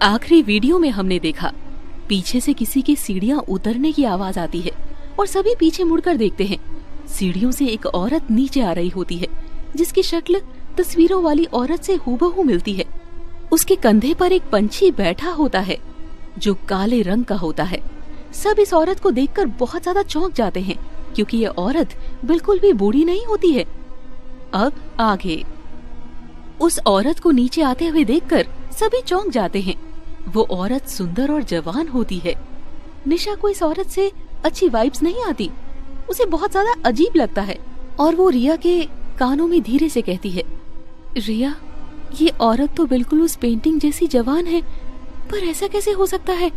आखिरी वीडियो में हमने देखा पीछे से किसी की सीढ़ियां उतरने की आवाज आती है और सभी पीछे मुड़कर देखते हैं। सीढ़ियों से एक औरत नीचे आ रही होती है जिसकी शक्ल तस्वीरों वाली औरत से हूबहू मिलती है। उसके कंधे पर एक पंछी बैठा होता है जो काले रंग का होता है। सब इस औरत को देखकर बहुत ज्यादा चौंक जाते हैं क्योंकि ये औरत बिल्कुल भी बूढ़ी नहीं होती है। अब आगे उस औरत को नीचे आते हुए देखकर सभी चौंक जाते हैं। वो औरत सुंदर और जवान होती है। निशा को इस औरत से अच्छी वाइब्स नहीं आती, उसे बहुत ज्यादा अजीब लगता है और वो रिया के कानों में धीरे से कहती है, रिया, ये औरत तो बिल्कुल उस पेंटिंग जैसी जवान है, पर ऐसा कैसे हो सकता है?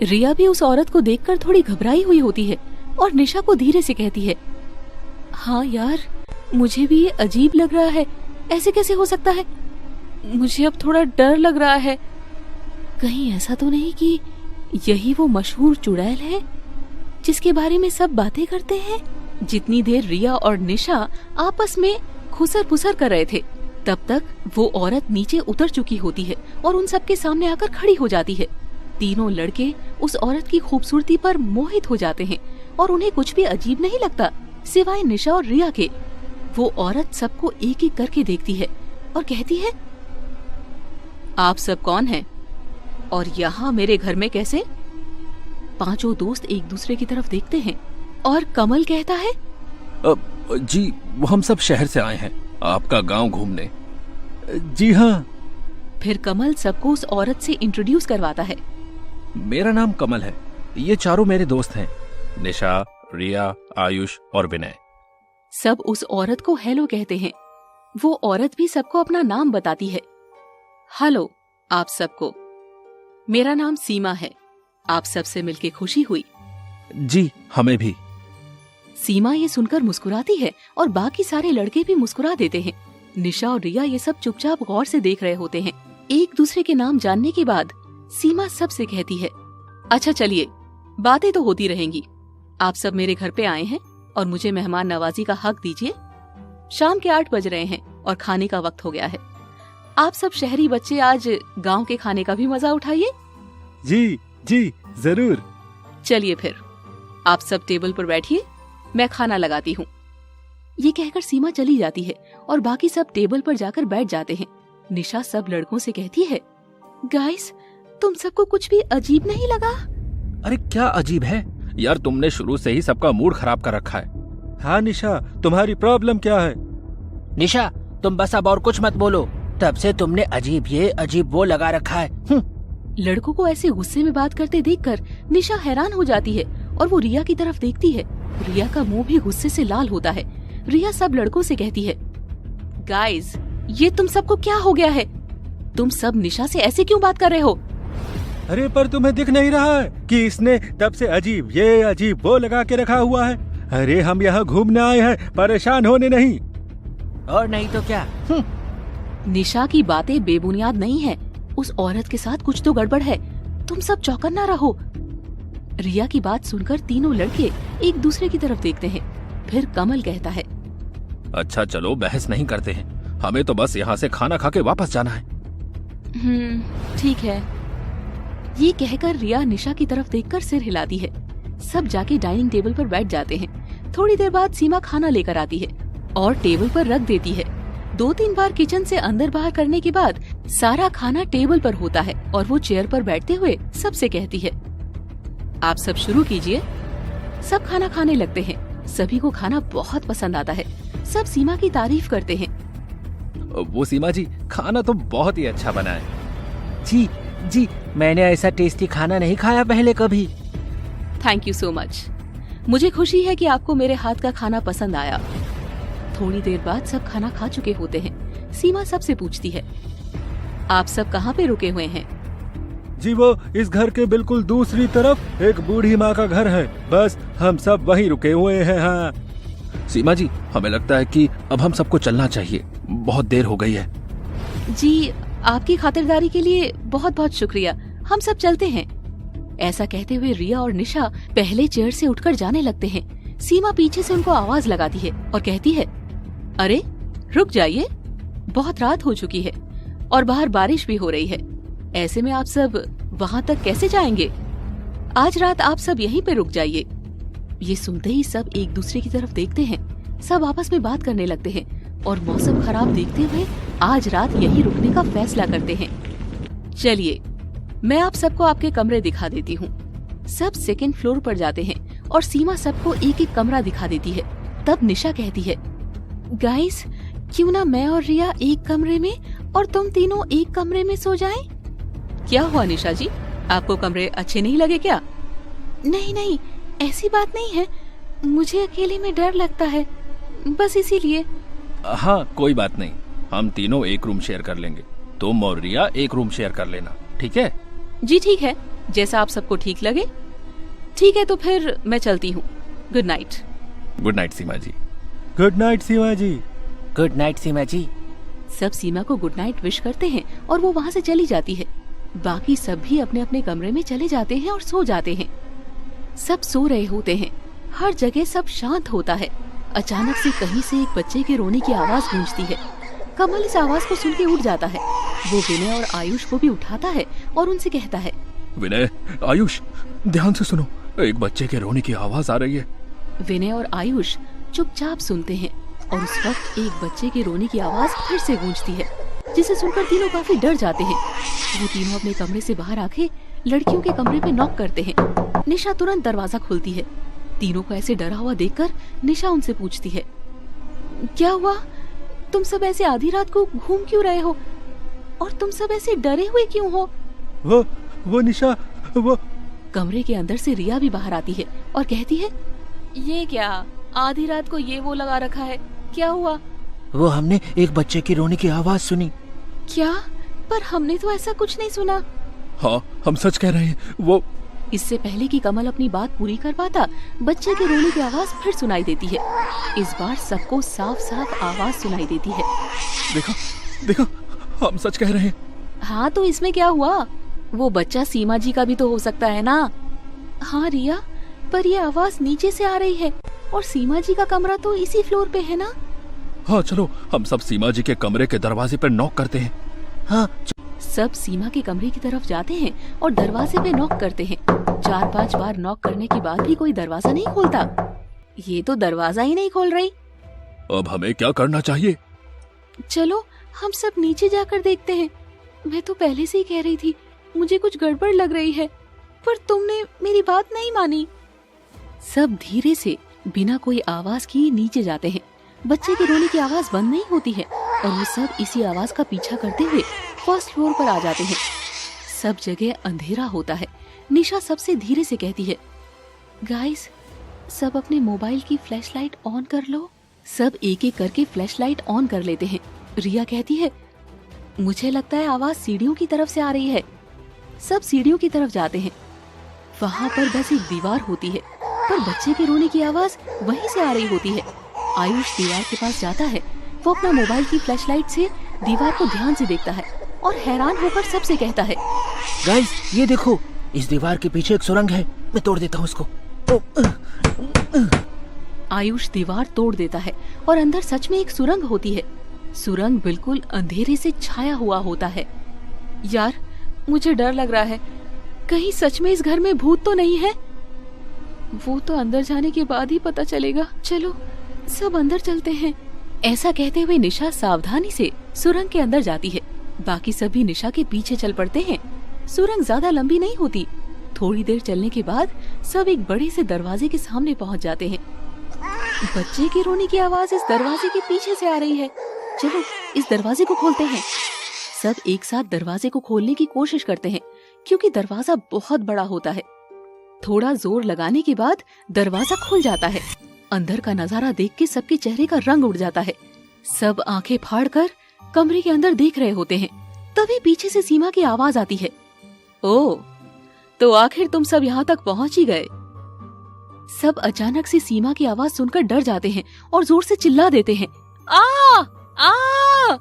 रिया भी उस औरत को देखकर थोड़ी घबराई हुई होती है और निशा को धीरे से कहती है, हाँ यार, मुझे भी ये अजीब लग रहा है, ऐसे कैसे हो सकता है? मुझे अब थोड़ा डर लग रहा है। कहीं ऐसा तो नहीं कि यही वो मशहूर चुड़ैल है जिसके बारे में सब बातें करते हैं? जितनी देर रिया और निशा आपस में खुसर पुसर कर रहे थे तब तक वो औरत नीचे उतर चुकी होती है और उन सबके सामने आकर खड़ी हो जाती है। तीनों लड़के उस औरत की खूबसूरती पर मोहित हो जाते हैं और उन्हें कुछ भी अजीब नहीं लगता सिवाय निशा और रिया के। वो औरत सबको एक एक करके देखती है और कहती है, आप सब कौन हैं और यहाँ मेरे घर में कैसे? पांचों दोस्त एक दूसरे की तरफ देखते हैं और कमल कहता है, जी वो हम सब शहर से आए हैं आपका गांव घूमने। जी हाँ। फिर कमल सबको उस औरत से इंट्रोड्यूस करवाता है। मेरा नाम कमल है, ये चारों मेरे दोस्त हैं, निशा, रिया, आयुष और विनय। सब उस औरत को हेलो कहते हैं। वो औरत भी सबको अपना नाम बताती है। हेलो आप सबको, मेरा नाम सीमा है, आप सबसे मिलके खुशी हुई। जी हमें भी। सीमा ये सुनकर मुस्कुराती है और बाकी सारे लड़के भी मुस्कुरा देते हैं। निशा और रिया ये सब चुपचाप गौर से देख रहे होते हैं। एक दूसरे के नाम जानने के बाद सीमा सबसे कहती है, अच्छा चलिए, बातें तो होती रहेंगी। आप सब मेरे घर पे आए हैं और मुझे मेहमान नवाजी का हक दीजिए। शाम के 8 बज रहे हैं और खाने का वक्त हो गया है। आप सब शहरी बच्चे आज गांव के खाने का भी मजा उठाइए। जी जी जरूर। चलिए फिर आप सब टेबल पर बैठिए, मैं खाना लगाती हूँ। ये कहकर सीमा चली जाती है और बाकी सब टेबल पर जाकर बैठ जाते हैं। निशा सब लड़कों से कहती है, गाइस, तुम सबको कुछ भी अजीब नहीं लगा? अरे क्या अजीब है यार, तुमने शुरू से ही सबका मूड खराब कर रखा है। हाँ निशा, तुम्हारी प्रॉब्लम क्या है? निशा, तुम बस अब और कुछ मत बोलो, तब से तुमने अजीब ये अजीब वो लगा रखा है। लड़कों को ऐसे गुस्से में बात करते देखकर निशा हैरान हो जाती है और वो रिया की तरफ देखती है। रिया का मुंह भी गुस्से से लाल होता है। रिया सब लड़कों से कहती है, गाइस, ये तुम सबको क्या हो गया है? तुम सब निशा से ऐसे क्यों बात कर रहे हो? अरे पर तुम्हें दिख नहीं रहा है कि इसने तब से अजीब ये अजीब वो लगा के रखा हुआ है? अरे हम यहाँ घूमने आए हैं, परेशान होने नहीं। और नहीं तो क्या। निशा की बातें बेबुनियाद नहीं है, उस औरत के साथ कुछ तो गड़बड़ है। तुम सब चौकन्ना रहो। रिया की बात सुनकर तीनों लड़के एक दूसरे की तरफ देखते हैं। फिर कमल कहता है, अच्छा चलो बहस नहीं करते हैं, हमें तो बस यहाँ से खाना खा के वापस जाना है। ठीक है। ये कहकर रिया निशा की तरफ देखकर सिर हिलाती है। सब जाके डाइनिंग टेबल पर बैठ जाते हैं। थोड़ी देर बाद सीमा खाना लेकर आती है और टेबल पर रख देती है। 2-3 बार किचन से अंदर बाहर करने के बाद सारा खाना टेबल पर होता है और वो चेयर पर बैठते हुए सबसे कहती है, आप सब शुरू कीजिए। सब खाना खाने लगते हैं। सभी को खाना बहुत पसंद आता है। सब सीमा की तारीफ करते हैं। वो सीमा जी, खाना तो बहुत ही अच्छा बना है। जी जी, मैंने ऐसा टेस्टी खाना नहीं खाया पहले कभी। Thank you so much. मुझे खुशी है कि आपको मेरे हाथ का खाना पसंद आया। थोड़ी देर बाद सब खाना खा चुके होते हैं। सीमा सबसे पूछती है, आप सब कहाँ पे रुके हुए हैं? जी वो इस घर के बिल्कुल दूसरी तरफ एक बूढ़ी माँ का घर है, बस हम सब वहीं रुके हुए हैं। हाँ सीमा जी, हमें लगता है कि अब हम सबको चलना चाहिए, बहुत देर हो गई है। जी, आपकी खातिरदारी के लिए बहुत बहुत शुक्रिया, हम सब चलते हैं। ऐसा कहते हुए रिया और निशा पहले चेयर से उठकर जाने लगते हैं। सीमा पीछे से उनको आवाज लगाती है और कहती है, अरे रुक जाइए, बहुत रात हो चुकी है और बाहर बारिश भी हो रही है। ऐसे में आप सब वहाँ तक कैसे जाएंगे? आज रात आप सब यहीं पे रुक जाइए। ये सुनते ही सब एक दूसरे की तरफ देखते हैं। सब आपस में बात करने लगते हैं और मौसम खराब देखते हुए आज रात यहीं रुकने का फैसला करते हैं। चलिए, मैं आप सबको आपके कमरे दिखा देती हूँ। सब सेकंड फ्लोर पर जाते हैं और सीमा सबको एक एक कमरा दिखा देती है। तब निशा कहती है, गाइस, क्यों ना मैं और रिया एक कमरे में और तुम तीनों एक कमरे में सो जाएं? क्या हुआ निशा जी, आपको कमरे अच्छे नहीं लगे क्या? नहीं नहीं, ऐसी बात नहीं है, मुझे अकेले में डर लगता है, बस इसीलिए। हाँ कोई बात नहीं, हम तीनों एक रूम शेयर कर लेंगे। तुम और रिया एक रूम शेयर कर लेना, ठीक है? जी ठीक है, जैसा आप सबको ठीक लगे। ठीक है, तो फिर मैं चलती हूँ। Good night. गुड नाइट सीमा जी। गुड नाइट सीमा जी। गुड नाइट सीमा जी। सब सीमा को गुड नाइट विश करते हैं और वो वहाँ से चली जाती है। बाकी सब भी अपने अपने कमरे में चले जाते हैं और सो जाते हैं। सब सो रहे होते हैं, हर जगह सब शांत होता है। अचानक से कहीं से एक बच्चे के रोने की आवाज गूंजती है। कमल इस आवाज को सुन के उठ जाता है। वो विनय और आयुष को भी उठाता है और उनसे कहता है, विनय, आयुष, ध्यान से सुनो, एक बच्चे के रोने की आवाज आ रही है। विनय और आयुष चुपचाप सुनते हैं और उस वक्त एक बच्चे के रोने की आवाज फिर से गूंजती है, जिसे सुनकर तीनों काफी डर जाते हैं। वो तीनों अपने कमरे से बाहर आके लड़कियों के कमरे पे नॉक करते हैं। निशा तुरंत दरवाजा खोलती है। तीनों को ऐसे डरा हुआ देखकर निशा उनसे पूछती है, क्या हुआ? तुम सब ऐसे आधी रात को घूम क्यों रहे हो? और तुम सब ऐसे डरे हुए क्यों हो? वो निशा, वो। कमरे के अंदर से रिया भी बाहर आती है और कहती है, ये क्या, आधी रात को ये वो लगा रखा है, क्या हुआ? वो हमने एक बच्चे की रोने की आवाज सुनी। क्या? पर हमने तो ऐसा कुछ नहीं सुना। हाँ, हम सच कह रहे हैं, वो। इससे पहले कि कमल अपनी बात पूरी कर पाता, बच्चे के रोने की आवाज फिर सुनाई देती है। इस बार सबको साफ साफ आवाज सुनाई देती है। देखा, देखा, हम सच कह रहे हैं। हाँ, तो इसमें क्या हुआ? वो बच्चा सीमा जी का भी तो हो सकता है ना? हाँ रिया, पर ये आवाज नीचे से आ रही है और सीमा जी का कमरा तो इसी फ्लोर पे है ना? हाँ चलो, हम सब सीमा जी के कमरे के दरवाजे पर नॉक करते हैं। हाँ। सब सीमा के कमरे की तरफ जाते हैं और दरवाजे पे नॉक करते हैं। 4-5 बार नॉक करने के बाद भी कोई दरवाजा नहीं खोलता। ये तो दरवाजा ही नहीं खोल रही। अब हमें क्या करना चाहिए? चलो हम सब नीचे जाकर देखते हैं। मैं तो पहले से ही कह रही थी, मुझे कुछ गड़बड़ लग रही है, पर तुमने मेरी बात नहीं मानी। सब धीरे से बिना कोई आवाज किए नीचे जाते हैं। बच्चे के रोने की आवाज बंद नहीं होती है और वो सब इसी आवाज का पीछा करते हुए फर्स्ट फ्लोर पर आ जाते हैं। सब जगह अंधेरा होता है। निशा सबसे धीरे से कहती है, गाइस, सब अपने मोबाइल की फ्लैशलाइट ऑन कर लो। सब एक एक करके फ्लैशलाइट ऑन कर लेते हैं। रिया कहती है, मुझे लगता है आवाज सीढ़ियों की तरफ से आ रही है। सब सीढ़ियों की तरफ जाते हैं। वहाँ पर बस एक दीवार होती है, पर बच्चे के रोने की आवाज वहीं से आ रही होती है। आयुष दीवार के पास जाता है। वो अपना मोबाइल की फ्लैशलाइट से दीवार को ध्यान से देखता है और हैरान होकर सबसे कहता है, गाइस, ये देखो, इस दीवार के पीछे एक सुरंग है, मैं तोड़ देता हूँ इसको। आयुष दीवार तोड़ देता है और अंदर सच में एक सुरंग होती है। सुरंग बिल्कुल अंधेरे से छाया हुआ होता है। यार, मुझे डर लग रहा है, कहीं सच में इस घर में भूत तो नहीं है? वो तो अंदर जाने के बाद ही पता चलेगा। चलो सब अंदर चलते हैं। ऐसा कहते हुए निशा सावधानी से सुरंग के अंदर जाती है। बाकी सभी निशा के पीछे चल पड़ते हैं। सुरंग ज्यादा लंबी नहीं होती। थोड़ी देर चलने के बाद सब एक बड़े से दरवाजे के सामने पहुंच जाते हैं। बच्चे के रोने की आवाज इस दरवाजे के पीछे से आ रही है। चलो इस दरवाजे को खोलते हैं। सब एक साथ दरवाजे को खोलने की कोशिश करते हैं, क्योंकि दरवाजा बहुत बड़ा होता है। थोड़ा जोर लगाने के बाद दरवाजा खुल जाता है। अंदर का नजारा देख के सबके चेहरे का रंग उड़ जाता है। सब आंखें फाड़कर कमरे के अंदर देख रहे होते हैं। तभी पीछे से सीमा की आवाज आती है, ओह, तो आखिर तुम सब यहाँ तक पहुँच ही गए। सब अचानक से सीमा की आवाज सुनकर डर जाते हैं और जोर से चिल्ला देते हैं, आ! आ!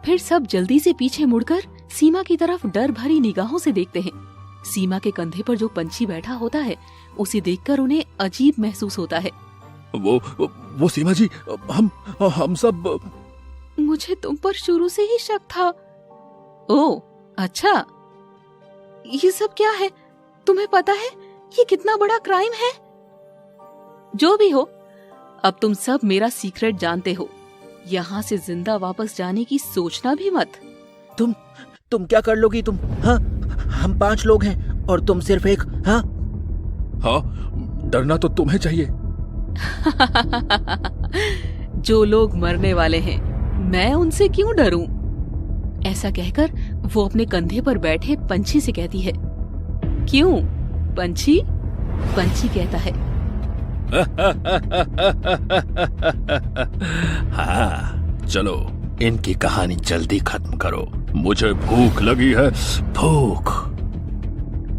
फिर सब जल्दी से पीछे मुड़कर सीमा की तरफ डर भरी निगाहों से देखते हैं। सीमा के कंधे पर जो पंछी बैठा होता है, उसे देखकर उन्हें अजीब महसूस होता है। वो सीमा जी, हम सब। मुझे तुम पर शुरू से ही शक था। ओह अच्छा, ये सब क्या है? तुम्हें पता है ये कितना बड़ा क्राइम है? जो भी हो, अब तुम सब मेरा सीक्रेट जानते हो। यहाँ से जिंदा वापस जाने की सोचना भी मत। तुम क्या कर लोगी तुम? हाँ, हम 5 लोग हैं और तुम सिर्फ एक। हाँ हाँ, डरना तो तुम्हें चाहिए। जो लोग मरने वाले हैं, मैं उनसे क्यों डरूं? ऐसा कहकर वो अपने कंधे पर बैठे पंछी से कहती है। क्यों पंछी? पंछी कहता है, हाँ, चलो इनकी कहानी जल्दी खत्म करो, मुझे भूख लगी है, भूख।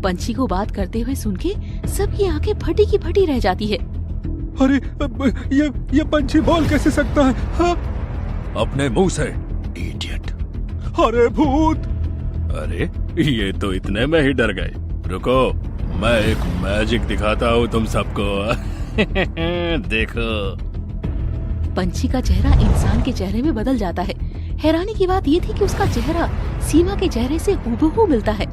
पंछी को बात करते हुए सुन के सबकी आंखें फटी की फटी रह जाती है। अरे ये पंछी बोल कैसे सकता है? हाँ? अपने मुंह से, इडियट। अरे भूत! अरे ये तो इतने में ही डर गए। रुको, मैं एक मैजिक दिखाता हूँ तुम सबको। देखो। पंछी का चेहरा इंसान के चेहरे में बदल जाता है। हैरानी की बात ये थी कि उसका चेहरा सीमा के चेहरे से हूबहू मिलता है।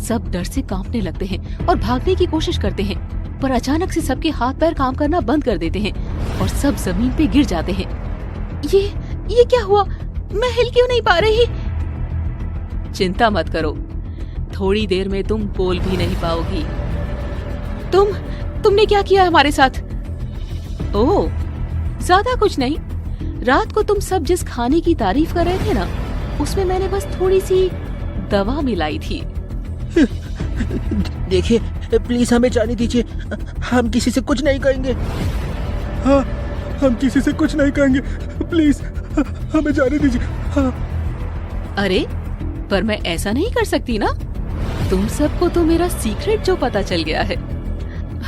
सब डर से कांपने लगते हैं और भागने की कोशिश करते हैं, पर अचानक से सबके हाथ पैर काम करना बंद कर देते हैं और सब जमीन पे गिर जाते हैं। ये क्या हुआ? मैं हिल क्यों नहीं पा रही? चिंता मत करो, थोड़ी देर में तुम बोल भी नहीं पाओगी। तुमने क्या किया हमारे साथ? ओह, ज्यादा कुछ नहीं। रात को तुम सब जिस खाने की तारीफ कर रहे थे ना, उसमें मैंने बस थोड़ी सी दवा मिलाई थी। देखिए, प्लीज हमें जाने दीजिए, हम किसी से कुछ नहीं कहेंगे। हाँ, हम किसी से कुछ नहीं कहेंगे, प्लीज हमें जाने दीजिए। हाँ। अरे पर मैं ऐसा नहीं कर सकती ना। तुम सबको तो मेरा सीक्रेट जो पता चल गया है।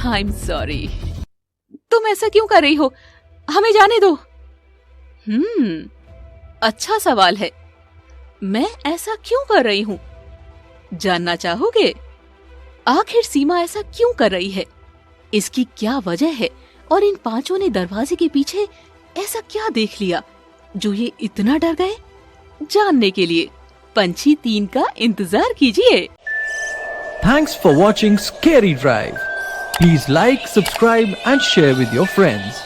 I am sorry. तुम ऐसा क्यों कर रही हो? हमें जाने दो। अच्छा सवाल है। मैं ऐसा क्यों कर रही हूँ? जानना चाहोगे? आखिर सीमा ऐसा क्यों कर रही है? इसकी क्या वजह है? और इन 5 ने दरवाजे के पीछे ऐसा क्या देख लिया जो ये इतना डर गए? जानने के लिए पंछी 3 का इंतजार कीजिए। Thanks for watching Scary Drive. Please like, subscribe and share with your friends.